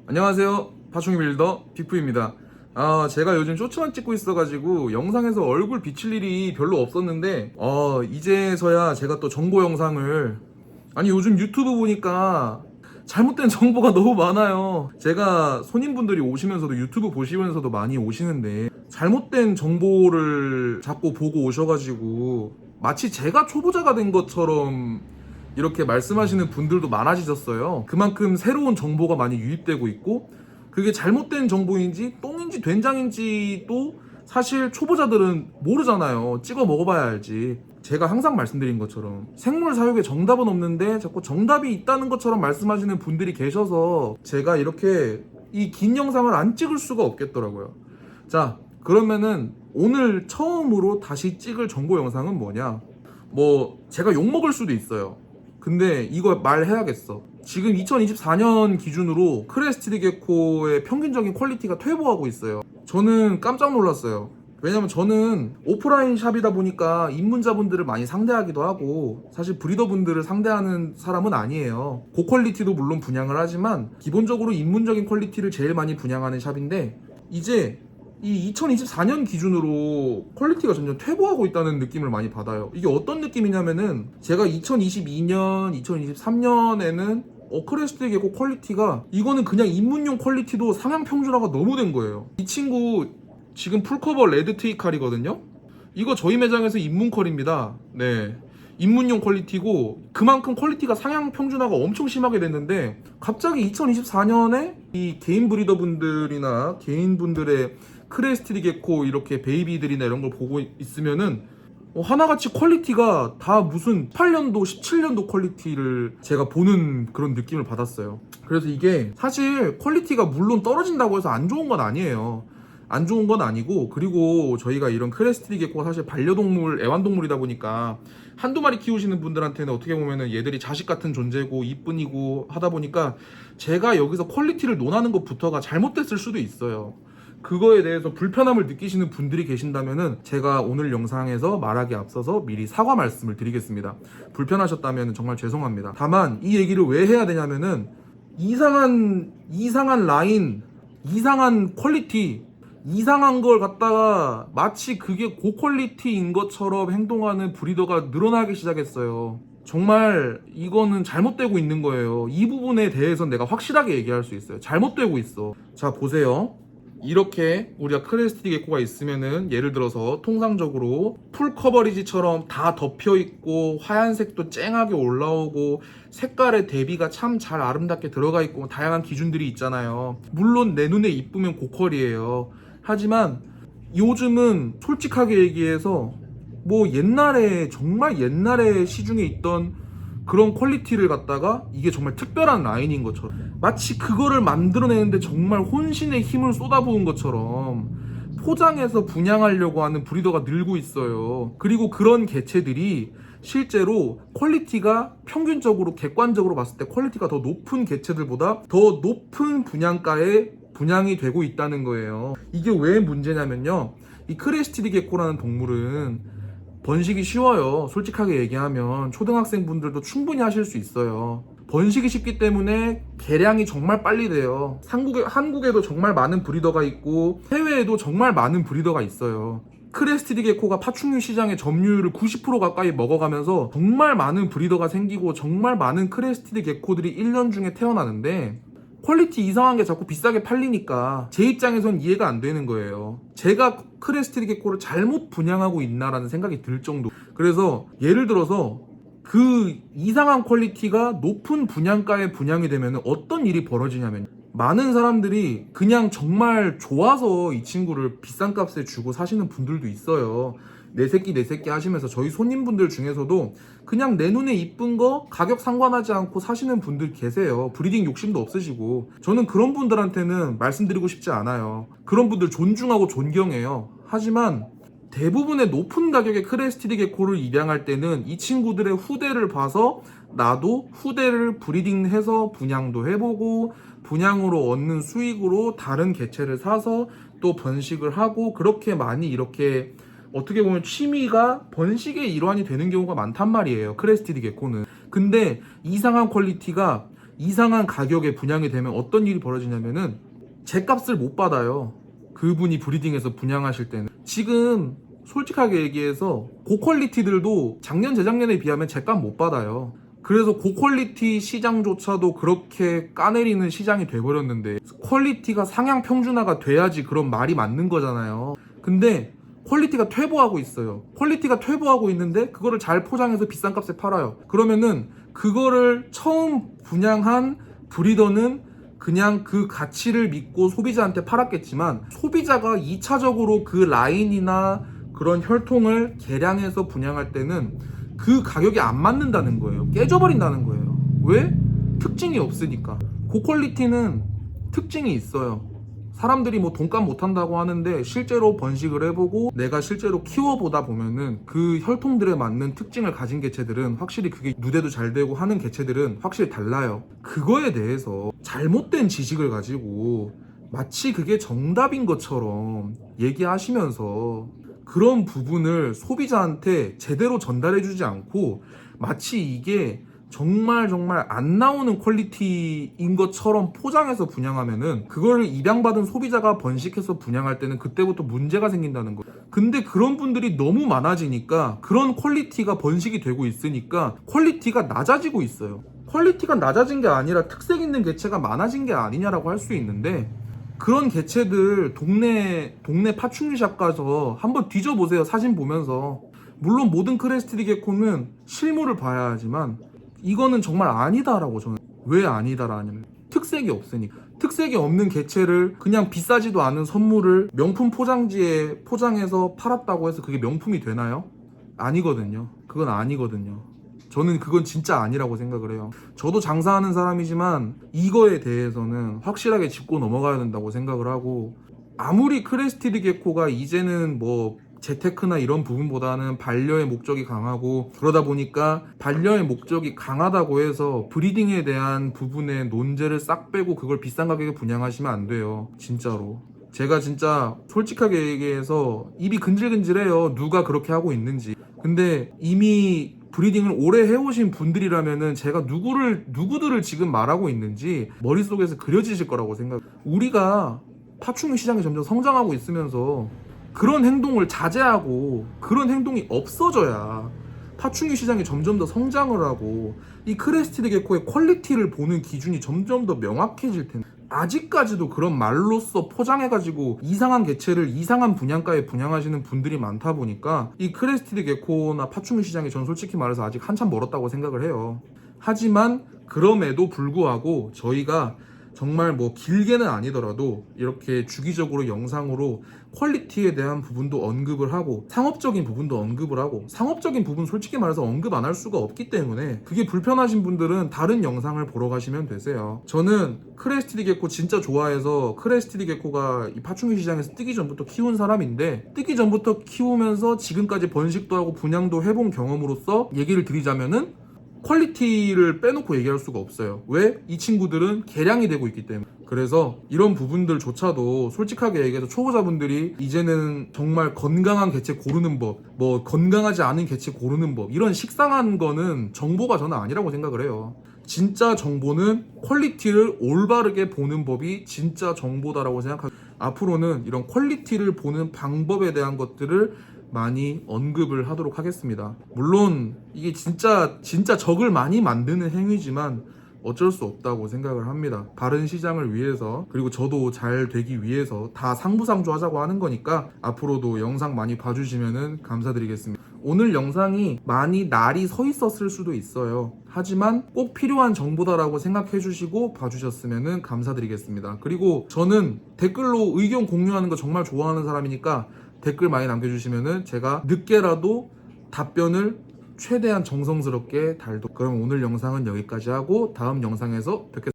안녕하세요. 파충류 빌더 빅프입니다. 제가 요즘 쇼츠만 찍고 있어가지고 영상에서 얼굴 비칠 일이 별로 없었는데 이제서야 제가 또 정보 영상을 요즘 유튜브 보니까 잘못된 정보가 너무 많아요. 제가 손님분들이 오시면서도 유튜브 보시면서도 많이 오시는데 잘못된 정보를 자꾸 보고 오셔가지고 마치 제가 초보자가 된 것처럼 이렇게 말씀하시는 분들도 많아지셨어요. 그만큼 새로운 정보가 많이 유입되고 있고, 그게 잘못된 정보인지 똥인지 된장인지도 사실 초보자들은 모르잖아요. 찍어 먹어봐야 알지. 제가 항상 말씀드린 것처럼 생물 사육에 정답은 없는데 자꾸 정답이 있다는 것처럼 말씀하시는 분들이 계셔서 제가 이렇게 이 긴 영상을 안 찍을 수가 없겠더라고요. 자, 그러면은 오늘 처음으로 다시 찍을 정보 영상은 뭐냐? 제가 욕먹을 수도 있어요. 근데 이거 말해야겠어. 지금 2024년 기준으로 크레스티드 게코의 평균적인 퀄리티가 퇴보하고 있어요. 저는 깜짝 놀랐어요. 왜냐면 저는 오프라인 샵이다 보니까 입문자분들을 많이 상대하기도 하고, 사실 브리더분들을 상대하는 사람은 아니에요. 고퀄리티도 물론 분양을 하지만 기본적으로 입문적인 퀄리티를 제일 많이 분양하는 샵인데, 이제 이 2024년 기준으로 퀄리티가 점점 퇴보하고 있다는 느낌을 많이 받아요. 이게 어떤 느낌이냐면은, 제가 2022년, 2023년에는 크레스티드 게코 퀄리티가, 이거는 그냥 입문용 퀄리티도 상향 평준화가 너무 된 거예요. 이 친구 지금 풀커버 레드 트위칼이거든요. 이거 저희 매장에서 입문 컬입니다. 네, 입문용 퀄리티고, 그만큼 퀄리티가 상향 평준화가 엄청 심하게 됐는데, 갑자기 2024년에 이 개인 브리더분들이나 개인분들의 크레스티드 게코 이렇게 베이비들이나 이런 걸 보고 있으면은 하나같이 퀄리티가 다 무슨 8년도 17년도 퀄리티를 제가 보는 그런 느낌을 받았어요. 그래서 이게 사실 퀄리티가 물론 떨어진다고 해서 안 좋은 건 아니에요. 안 좋은 건 아니고, 그리고 저희가 이런 크레스티드 게코가 사실 반려동물, 애완동물이다 보니까 한두 마리 키우시는 분들한테는 어떻게 보면은 얘들이 자식 같은 존재고 이쁜이고 하다 보니까 제가 여기서 퀄리티를 논하는 것부터가 잘못됐을 수도 있어요. 그거에 대해서 불편함을 느끼시는 분들이 계신다면은 제가 오늘 영상에서 말하기 앞서서 미리 사과 말씀을 드리겠습니다. 불편하셨다면 정말 죄송합니다. 다만 이 얘기를 왜 해야 되냐면은, 이상한 라인, 이상한 퀄리티, 이상한 걸 갖다가 마치 그게 고퀄리티인 것처럼 행동하는 브리더가 늘어나기 시작했어요. 정말 이거는 잘못되고 있는 거예요. 이 부분에 대해서는 내가 확실하게 얘기할 수 있어요. 잘못되고 있어. 자, 보세요. 이렇게 우리가 크레스티드 게코가 있으면은, 예를 들어서 통상적으로 풀 커버리지처럼 다 덮여 있고 하얀색도 쨍하게 올라오고 색깔의 대비가 참 잘 아름답게 들어가 있고 다양한 기준들이 있잖아요. 물론 내 눈에 이쁘면 고퀄이에요. 하지만 요즘은 솔직하게 얘기해서 옛날에, 정말 옛날에 시중에 있던 그런 퀄리티를 갖다가 이게 정말 특별한 라인인 것처럼, 마치 그거를 만들어내는데 정말 혼신의 힘을 쏟아부은 것처럼 포장해서 분양하려고 하는 브리더가 늘고 있어요. 그리고 그런 개체들이 실제로 퀄리티가 평균적으로, 객관적으로 봤을 때 퀄리티가 더 높은 개체들보다 더 높은 분양가에 분양이 되고 있다는 거예요. 이게 왜 문제냐면요, 이 크레스티드 게코라는 동물은 번식이 쉬워요. 솔직하게 얘기하면 초등학생분들도 충분히 하실 수 있어요. 번식이 쉽기 때문에 개량이 정말 빨리 돼요. 한국에도 정말 많은 브리더가 있고 해외에도 정말 많은 브리더가 있어요. 크레스티드 게코가 파충류 시장의 점유율을 90% 가까이 먹어가면서 정말 많은 브리더가 생기고 정말 많은 크레스티드 게코들이 1년 중에 태어나는데, 퀄리티 이상한 게 자꾸 비싸게 팔리니까 제 입장에선 이해가 안 되는 거예요. 제가 크레스티드 게코를 잘못 분양하고 있나라는 생각이 들 정도. 그래서 예를 들어서 그 이상한 퀄리티가 높은 분양가에 분양이 되면 어떤 일이 벌어지냐면, 많은 사람들이 그냥 정말 좋아서 이 친구를 비싼 값에 주고 사시는 분들도 있어요. 내 새끼 하시면서 저희 손님분들 중에서도 그냥 내 눈에 이쁜 거 가격 상관하지 않고 사시는 분들 계세요. 브리딩 욕심도 없으시고. 저는 그런 분들한테는 말씀드리고 싶지 않아요. 그런 분들 존중하고 존경해요. 하지만 대부분의 높은 가격의 크레스티드 게코를 입양할 때는 이 친구들의 후대를 봐서 나도 후대를 브리딩해서 분양도 해보고 분양으로 얻는 수익으로 다른 개체를 사서 또 번식을 하고, 그렇게 많이 이렇게 어떻게 보면 취미가 번식의 일환이 되는 경우가 많단 말이에요, 크레스티드 게코는. 근데 이상한 퀄리티가 이상한 가격에 분양이 되면 어떤 일이 벌어지냐면은 제 값을 못 받아요. 그분이 브리딩해서 분양하실 때는. 지금 솔직하게 얘기해서 고퀄리티들도 작년 재작년에 비하면 제 값 못 받아요. 그래서 고퀄리티 시장조차도 그렇게 까내리는 시장이 돼버렸는데, 퀄리티가 상향 평준화가 돼야지 그런 말이 맞는 거잖아요. 근데 퀄리티가 퇴보하고 있어요. 퀄리티가 퇴보하고 있는데 그거를 잘 포장해서 비싼 값에 팔아요. 그러면은 그거를 처음 분양한 브리더는 그냥 그 가치를 믿고 소비자한테 팔았겠지만, 소비자가 2차적으로 그 라인이나 그런 혈통을 개량해서 분양할 때는 그 가격이 안 맞는다는 거예요. 깨져버린다는 거예요. 왜? 특징이 없으니까. 고퀄리티는 특징이 있어요. 사람들이 뭐 돈값 못한다고 하는데 실제로 번식을 해보고 내가 실제로 키워보다 보면은 그 혈통들에 맞는 특징을 가진 개체들은 확실히 그게 누대도 잘 되고 하는 개체들은 확실히 달라요. 그거에 대해서 잘못된 지식을 가지고 마치 그게 정답인 것처럼 얘기하시면서 그런 부분을 소비자한테 제대로 전달해주지 않고 마치 이게 정말 안 나오는 퀄리티인 것처럼 포장해서 분양하면은 그걸 입양받은 소비자가 번식해서 분양할 때는 그때부터 문제가 생긴다는 거예요. 근데 그런 분들이 너무 많아지니까 그런 퀄리티가 번식이 되고 있으니까 퀄리티가 낮아지고 있어요. 퀄리티가 낮아진 게 아니라 특색 있는 개체가 많아진 게 아니냐라고 할 수 있는데, 그런 개체들 동네 파충류샵 가서 한번 뒤져보세요. 사진 보면서. 물론 모든 크레스티드 게코는 실물을 봐야 하지만 이거는 정말 아니다라고 저는. 왜 아니다라냐면 특색이 없으니까. 특색이 없는 개체를 그냥 비싸지도 않은 선물을 명품 포장지에 포장해서 팔았다고 해서 그게 명품이 되나요? 아니거든요. 그건 아니거든요. 저는 그건 진짜 아니라고 생각을 해요. 저도 장사하는 사람이지만 이거에 대해서는 확실하게 짚고 넘어가야 된다고 생각을 하고, 아무리 크레스티드 게코가 이제는 뭐 재테크나 이런 부분보다는 반려의 목적이 강하고, 그러다 보니까 반려의 목적이 강하다고 해서 브리딩에 대한 부분의 논제를 싹 빼고 그걸 비싼 가격에 분양하시면 안 돼요. 진짜로. 제가 진짜 솔직하게 얘기해서 입이 근질근질해요. 누가 그렇게 하고 있는지. 근데 이미 브리딩을 오래 해오신 분들이라면은 제가 누구들을 지금 말하고 있는지 머릿속에서 그려지실 거라고 생각. 우리가 파충류 시장이 점점 성장하고 있으면서 그런 행동을 자제하고 그런 행동이 없어져야 파충류 시장이 점점 더 성장을 하고 이 크레스티드 게코의 퀄리티를 보는 기준이 점점 더 명확해질 텐데, 아직까지도 그런 말로써 포장해가지고 이상한 개체를 이상한 분양가에 분양하시는 분들이 많다 보니까 이 크레스티드 게코나 파충류 시장이 전 솔직히 말해서 아직 한참 멀었다고 생각을 해요. 하지만 그럼에도 불구하고 저희가 정말 뭐 길게는 아니더라도 이렇게 주기적으로 영상으로 퀄리티에 대한 부분도 언급을 하고 상업적인 부분도 언급을 하고, 상업적인 부분 솔직히 말해서 언급 안 할 수가 없기 때문에 그게 불편하신 분들은 다른 영상을 보러 가시면 되세요. 저는 크레스티드 게코 진짜 좋아해서 크레스티드 게코가 이 파충류 시장에서 뜨기 전부터 키운 사람인데, 뜨기 전부터 키우면서 지금까지 번식도 하고 분양도 해본 경험으로서 얘기를 드리자면은 퀄리티를 빼놓고 얘기할 수가 없어요. 왜? 이 친구들은 개량이 되고 있기 때문에. 그래서 이런 부분들조차도 솔직하게 얘기해서 초보자분들이 이제는 정말 건강한 개체 고르는 법, 뭐 건강하지 않은 개체 고르는 법, 이런 식상한 거는 정보가 저는 아니라고 생각을 해요. 진짜 정보는 퀄리티를 올바르게 보는 법이 진짜 정보다라고 생각합니다. 앞으로는 이런 퀄리티를 보는 방법에 대한 것들을 많이 언급을 하도록 하겠습니다. 물론 이게 진짜 적을 많이 만드는 행위지만 어쩔 수 없다고 생각을 합니다. 바른 시장을 위해서, 그리고 저도 잘 되기 위해서 다 상부상조 하자고 하는 거니까 앞으로도 영상 많이 봐주시면 감사드리겠습니다. 오늘 영상이 많이 날이 서 있었을 수도 있어요. 하지만 꼭 필요한 정보다라고 생각해 주시고 봐주셨으면 감사드리겠습니다. 그리고 저는 댓글로 의견 공유하는 거 정말 좋아하는 사람이니까 댓글 많이 남겨주시면은 제가 늦게라도 답변을 최대한 정성스럽게 달도록. 그럼 오늘 영상은 여기까지 하고 다음 영상에서 뵙겠습니다.